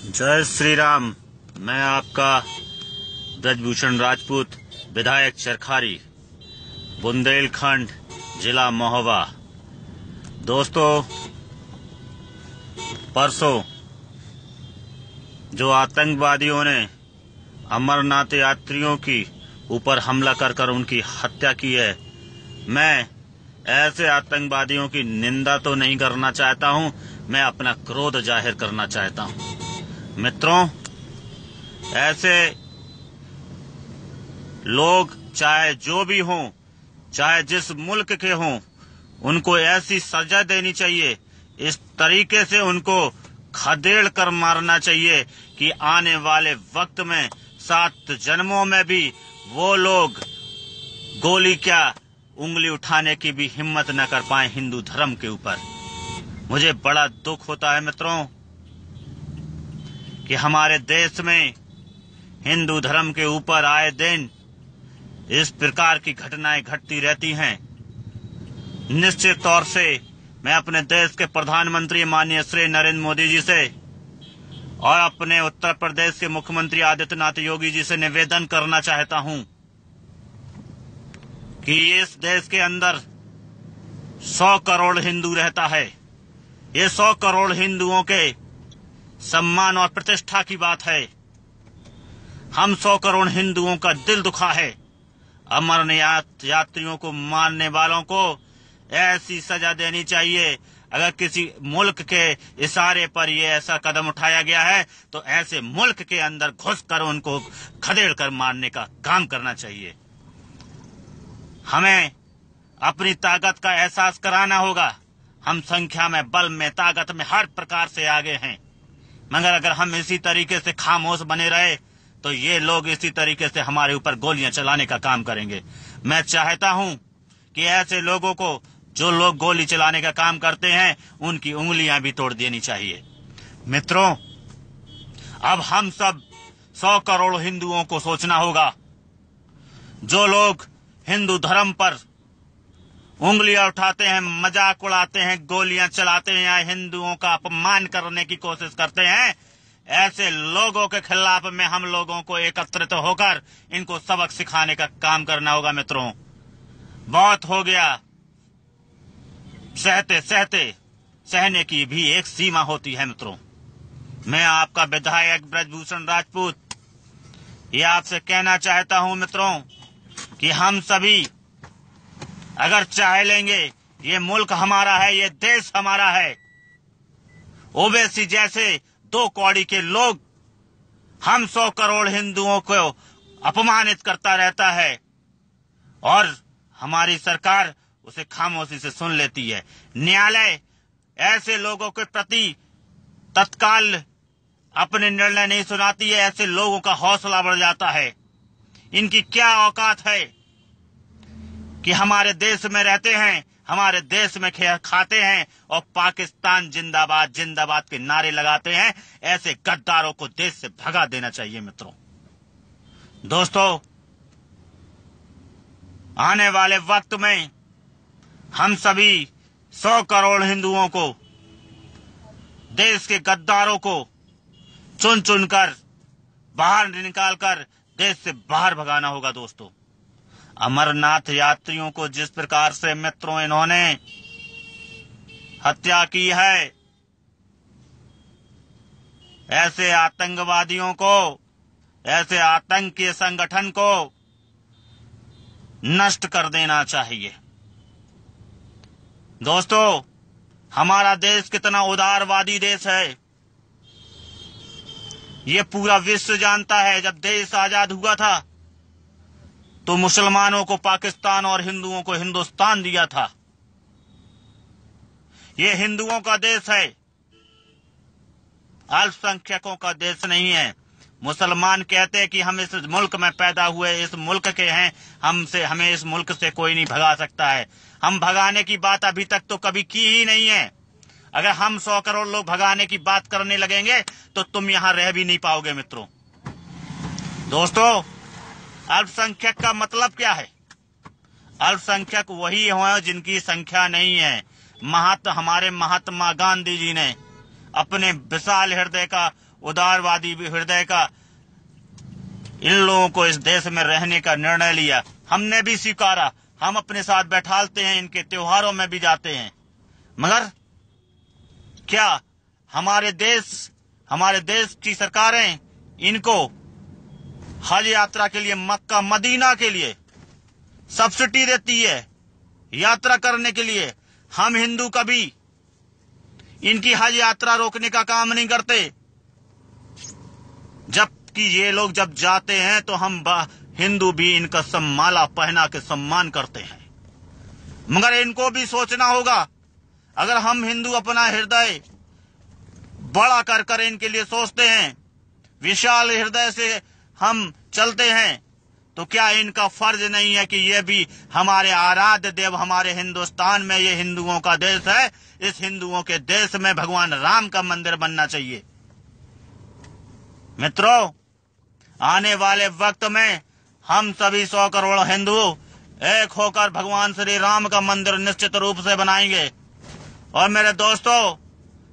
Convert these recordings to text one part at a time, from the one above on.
जय श्री राम। मैं आपका ब्रजभूषण राजपूत, विधायक चरखारी, बुंदेलखंड, जिला महोबा। दोस्तों, परसों जो आतंकवादियों ने अमरनाथ यात्रियों की ऊपर हमला कर उनकी हत्या की है, मैं ऐसे आतंकवादियों की निंदा तो नहीं करना चाहता हूं, मैं अपना क्रोध जाहिर करना चाहता हूं। मित्रों, ऐसे लोग चाहे जो भी हों, चाहे जिस मुल्क के हों, उनको ऐसी सजा देनी चाहिए, इस तरीके से उनको खदेड़ कर मारना चाहिए कि आने वाले वक्त में 7 जन्मों में भी वो लोग गोली क्या उंगली उठाने की भी हिम्मत न कर पाए हिंदू धर्म के ऊपर। मुझे बड़ा दुख होता है मित्रों कि हमारे देश में हिंदू धर्म के ऊपर आए दिन इस प्रकार की घटनाएं घटती रहती हैं। निश्चित तौर से मैं अपने देश के प्रधानमंत्री माननीय श्री नरेंद्र मोदी जी से और अपने उत्तर प्रदेश के मुख्यमंत्री आदित्यनाथ योगी जी से निवेदन करना चाहता हूं कि इस देश के अंदर 100 करोड़ हिंदू रहता है। ये 100 करोड़ हिंदुओं के सम्मान और प्रतिष्ठा की बात है। हम 100 करोड़ हिंदुओं का दिल दुखा है। अमरनाथ यात्रियों को मारने वालों को ऐसी सजा देनी चाहिए। अगर किसी मुल्क के इशारे पर ये ऐसा कदम उठाया गया है तो ऐसे मुल्क के अंदर घुसकर उनको खदेड़ कर मारने का काम करना चाहिए। हमें अपनी ताकत का एहसास कराना होगा। हम संख्या में, बल में, ताकत में हर प्रकार से आगे हैं, मगर अगर हम इसी तरीके से खामोश बने रहे तो ये लोग इसी तरीके से हमारे ऊपर गोलियां चलाने का काम करेंगे। मैं चाहता हूं कि ऐसे लोगों को, जो लोग गोली चलाने का काम करते हैं, उनकी उंगलियां भी तोड़ देनी चाहिए। मित्रों, अब हम सब 100 करोड़ हिंदुओं को सोचना होगा। जो लोग हिंदू धर्म पर उंगलियां उठाते हैं, मजाक उड़ाते हैं, गोलियां चलाते हैं या हिंदुओं का अपमान करने की कोशिश करते हैं, ऐसे लोगों के खिलाफ में हम लोगों को एकत्रित होकर इनको सबक सिखाने का काम करना होगा। मित्रों, बहुत हो गया। सहते सहते सहने की भी एक सीमा होती है। मित्रों, मैं आपका विधायक ब्रजभूषण राजपूत ये आपसे कहना चाहता हूं मित्रों कि हम सभी अगर चाह लेंगे, ये मुल्क हमारा है, ये देश हमारा है। ओवैसी जैसे 2 कौड़ी के लोग हम 100 करोड़ हिंदुओं को अपमानित करता रहता है और हमारी सरकार उसे खामोशी से सुन लेती है। न्यायालय ऐसे लोगों के प्रति तत्काल अपने निर्णय नहीं सुनाती है। ऐसे लोगों का हौसला बढ़ जाता है। इनकी क्या औकात है कि हमारे देश में रहते हैं, हमारे देश में खाते हैं और पाकिस्तान जिंदाबाद जिंदाबाद के नारे लगाते हैं। ऐसे गद्दारों को देश से भगा देना चाहिए। मित्रों, दोस्तों, आने वाले वक्त में हम सभी 100 करोड़ हिंदुओं को, देश के गद्दारों को चुन चुनकर बाहर निकालकर देश से बाहर भगाना होगा। दोस्तों, अमरनाथ यात्रियों को जिस प्रकार से मित्रों इन्होंने हत्या की है, ऐसे आतंकवादियों को, ऐसे आतंकी संगठन को नष्ट कर देना चाहिए। दोस्तों, हमारा देश कितना उदारवादी देश है ये पूरा विश्व जानता है। जब देश आजाद हुआ था तो मुसलमानों को पाकिस्तान और हिंदुओं को हिंदुस्तान दिया था। ये हिंदुओं का देश है, अल्पसंख्यकों का देश नहीं है। मुसलमान कहते हैं कि हम इस मुल्क में पैदा हुए, इस मुल्क के हैं, हमें इस मुल्क से कोई नहीं भगा सकता है। हम भगाने की बात अभी तक तो कभी की ही नहीं है। अगर हम 100 करोड़ लोग भगाने की बात करने लगेंगे तो तुम यहां रह भी नहीं पाओगे। मित्रों, दोस्तों, अल्पसंख्यक का मतलब क्या है? अल्पसंख्यक वही है जिनकी संख्या नहीं है। हमारे महात्मा गांधी जी ने अपने विशाल हृदय का उदारवादी हृदय का इन लोगों को इस देश में रहने का निर्णय लिया। हमने भी स्वीकारा, हम अपने साथ बैठालते हैं, इनके त्योहारों में भी जाते हैं, मगर क्या हमारे देश की सरकारें इनको हज यात्रा के लिए, मक्का मदीना के लिए सब्सिडी देती है यात्रा करने के लिए? हम हिंदू कभी इनकी हज यात्रा रोकने का काम नहीं करते, जबकि ये लोग जब जाते हैं तो हम हिंदू भी इनका माला पहना के सम्मान करते हैं। मगर इनको भी सोचना होगा, अगर हम हिंदू अपना हृदय बड़ा कर कर इनके लिए सोचते हैं, विशाल हृदय से हम चलते हैं, तो क्या इनका फर्ज नहीं है कि ये भी हमारे आराध्य देव, हमारे हिंदुस्तान में, ये हिंदुओं का देश है, इस हिंदुओं के देश में भगवान राम का मंदिर बनना चाहिए। मित्रों, आने वाले वक्त में हम सभी 100 करोड़ हिंदू एक होकर भगवान श्री राम का मंदिर निश्चित रूप से बनाएंगे। और मेरे दोस्तों,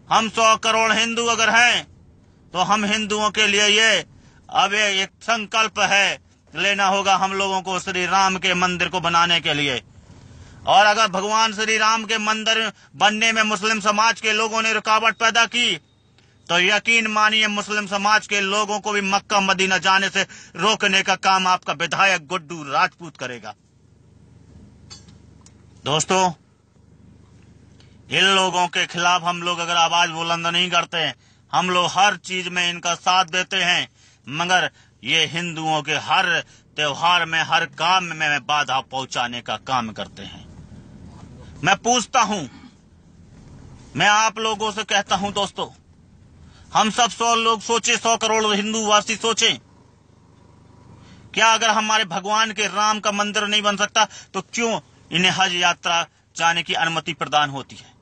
हम 100 करोड़ हिंदू अगर हैं तो हम हिंदुओं के लिए ये अब एक संकल्प है लेना होगा हम लोगों को श्री राम के मंदिर को बनाने के लिए। और अगर भगवान श्री राम के मंदिर बनने में मुस्लिम समाज के लोगों ने रुकावट पैदा की तो यकीन मानिए मुस्लिम समाज के लोगों को भी मक्का मदीना जाने से रोकने का काम आपका विधायक गुड्डू राजपूत करेगा। दोस्तों, इन लोगों के खिलाफ हम लोग अगर आवाज बुलंद नहीं करते हैं, हम लोग हर चीज में इनका साथ देते हैं, मगर ये हिंदुओं के हर त्योहार में, हर काम में बाधा पहुंचाने का काम करते हैं। मैं पूछता हूं, मैं आप लोगों से कहता हूं दोस्तों, हम सब 100 लोग सोचे, 100 करोड़ हिंदू वासी सोचें, क्या अगर हमारे भगवान के राम का मंदिर नहीं बन सकता तो क्यों इन्हें हज यात्रा जाने की अनुमति प्रदान होती है?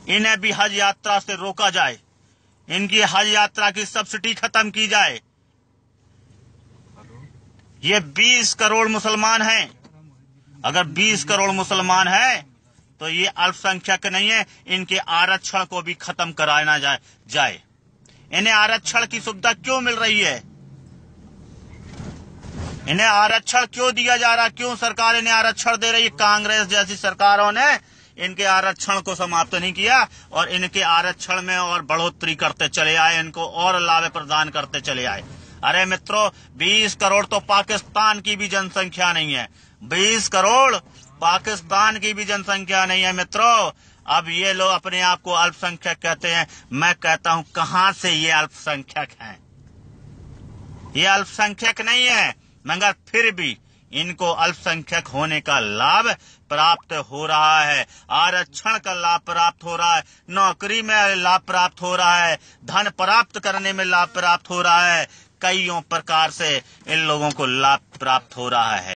इन्हें भी हज यात्रा से रोका जाए, इनकी हज यात्रा की सब्सिडी खत्म की जाए। ये 20 करोड़ मुसलमान हैं। अगर 20 करोड़ मुसलमान हैं तो ये अल्पसंख्यक नहीं है, इनके आरक्षण को भी खत्म कराना जाए। इन्हें आरक्षण की सुविधा क्यों मिल रही है? इन्हें आरक्षण क्यों दिया जा रहा? क्यों सरकार इन्हें आरक्षण दे रही है? कांग्रेस जैसी सरकारों ने इनके आरक्षण को समाप्त नहीं किया और इनके आरक्षण में और बढ़ोतरी करते चले आए, इनको और लाभ प्रदान करते चले आए। अरे मित्रों, 20 करोड़ तो पाकिस्तान की भी जनसंख्या नहीं है। 20 करोड़ पाकिस्तान की भी जनसंख्या नहीं है मित्रों। अब ये लोग अपने आप को अल्पसंख्यक कहते हैं। मैं कहता हूं, कहां से ये अल्पसंख्यक हैं? ये अल्पसंख्यक नहीं है, मगर फिर भी इनको अल्पसंख्यक होने का लाभ प्राप्त हो रहा है, आरक्षण का लाभ प्राप्त हो रहा है, नौकरी में लाभ प्राप्त हो रहा है, धन प्राप्त करने में लाभ प्राप्त हो रहा है, कईयों प्रकार से इन लोगों को लाभ प्राप्त हो रहा है।